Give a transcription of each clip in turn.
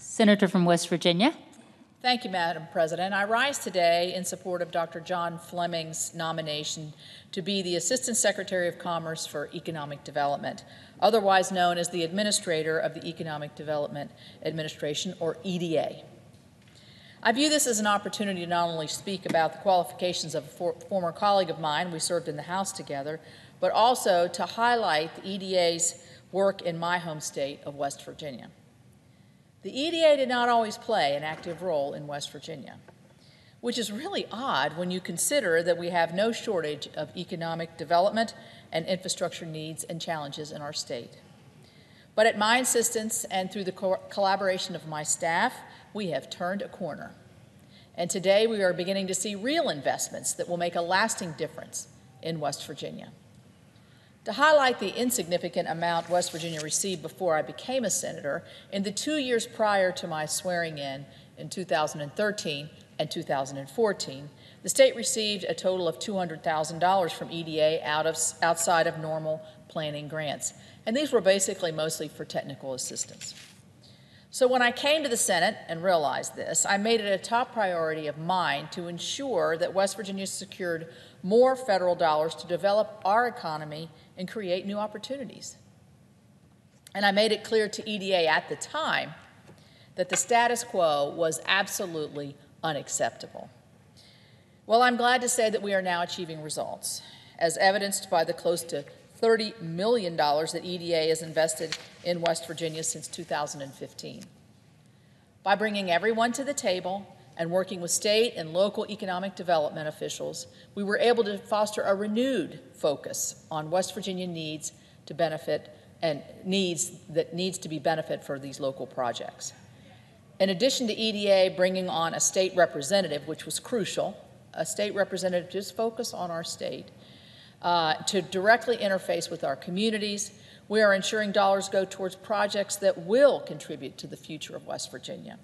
Senator from West Virginia. Thank you, Madam President. I rise today in support of Dr. John Fleming's nomination to be the Assistant Secretary of Commerce for Economic Development, otherwise known as the Administrator of the Economic Development Administration, or EDA. I view this as an opportunity to not only speak about the qualifications of a former colleague of mine, we served in the House together, but also to highlight the EDA's work in my home state of West Virginia. The EDA did not always play an active role in West Virginia, which is really odd when you consider that we have no shortage of economic development and infrastructure needs and challenges in our state. But at my insistence and through the collaboration of my staff, we have turned a corner. And today we are beginning to see real investments that will make a lasting difference in West Virginia. To highlight the insignificant amount West Virginia received before I became a senator, in the 2 years prior to my swearing in 2013 and 2014, the state received a total of $200,000 from EDA outside of normal planning grants. And these were basically mostly for technical assistance. So when I came to the Senate and realized this, I made it a top priority of mine to ensure that West Virginia secured more federal dollars to develop our economy and create new opportunities. And I made it clear to EDA at the time that the status quo was absolutely unacceptable. Well, I'm glad to say that we are now achieving results, as evidenced by the close to $30 million that EDA has invested in West Virginia since 2015. By bringing everyone to the table and working with state and local economic development officials, we were able to foster a renewed focus on West Virginia needs to benefit and needs to be benefit for these local projects. In addition to EDA bringing on a state representative, which was crucial, a state representative to just focus on our state, to directly interface with our communities, we are ensuring dollars go towards projects that will contribute to the future of West Virginia.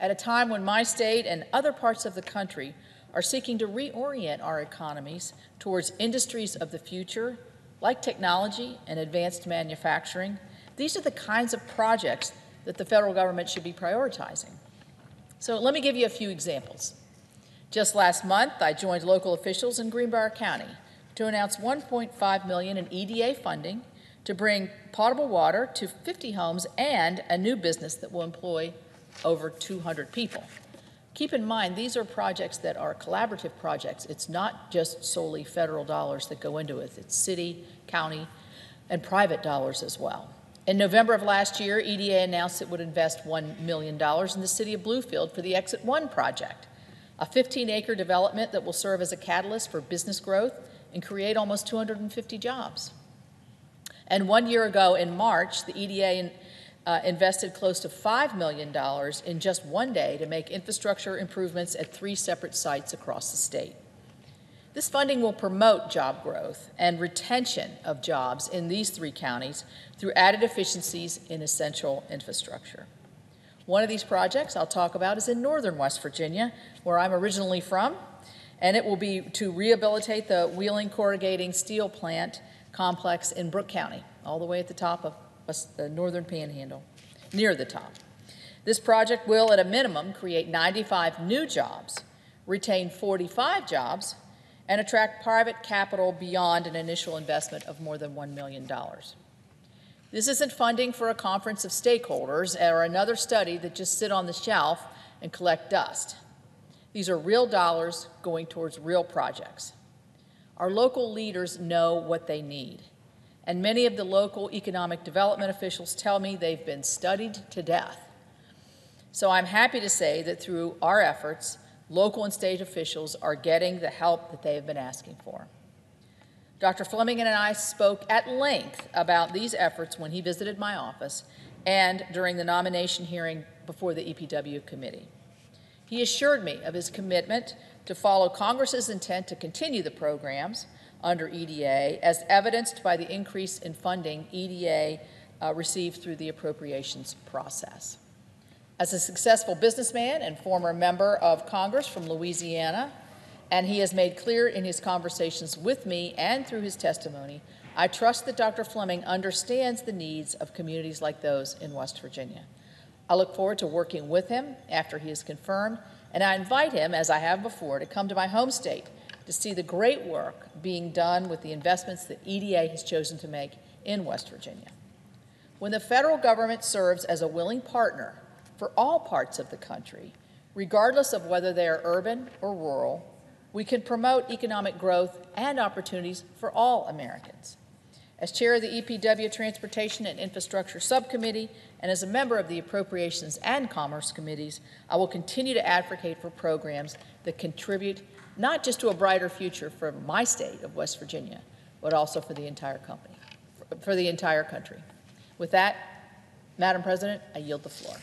At a time when my state and other parts of the country are seeking to reorient our economies towards industries of the future, like technology and advanced manufacturing, these are the kinds of projects that the federal government should be prioritizing. So let me give you a few examples. Just last month, I joined local officials in Greenbrier County to announce $1.5 million in EDA funding to bring potable water to 50 homes and a new business that will employ over 200 people. Keep in mind, these are projects that are collaborative projects. It's not just solely federal dollars that go into it. It's city, county, and private dollars as well. In November of last year, EDA announced it would invest $1 million in the city of Bluefield for the Exit 1 project, a 15-acre development that will serve as a catalyst for business growth and create almost 250 jobs. And 1 year ago in March, the EDA invested close to $5 million in just one day to make infrastructure improvements at 3 separate sites across the state. This funding will promote job growth and retention of jobs in these 3 counties through added efficiencies in essential infrastructure. One of these projects I'll talk about is in northern West Virginia, where I'm originally from, and it will be to rehabilitate the Wheeling Corrugating Steel Plant complex in Brooke County, all the way at the top of the northern panhandle, near the top. This project will, at a minimum, create 95 new jobs, retain 45 jobs, and attract private capital beyond an initial investment of more than $1 million. This isn't funding for a conference of stakeholders or another study that just sit on the shelf and collect dust. These are real dollars going towards real projects. Our local leaders know what they need, and many of the local economic development officials tell me they've been studied to death. So I'm happy to say that through our efforts, local and state officials are getting the help that they have been asking for. Dr. Fleming and I spoke at length about these efforts when he visited my office and during the nomination hearing before the EPW committee. He assured me of his commitment to follow Congress's intent to continue the programs under EDA, as evidenced by the increase in funding EDA received through the appropriations process. As a successful businessman and former member of Congress from Louisiana, and he has made clear in his conversations with me and through his testimony, I trust that Dr. Fleming understands the needs of communities like those in West Virginia. I look forward to working with him after he is confirmed, and I invite him, as I have before, to come to my home state to see the great work being done with the investments that EDA has chosen to make in West Virginia. When the federal government serves as a willing partner for all parts of the country, regardless of whether they are urban or rural, we can promote economic growth and opportunities for all Americans. As chair of the EPW Transportation and Infrastructure Subcommittee and as a member of the Appropriations and Commerce Committees, I will continue to advocate for programs that contribute not just to a brighter future for my state of West Virginia, but also for the entire country. With that, Madam President, I yield the floor.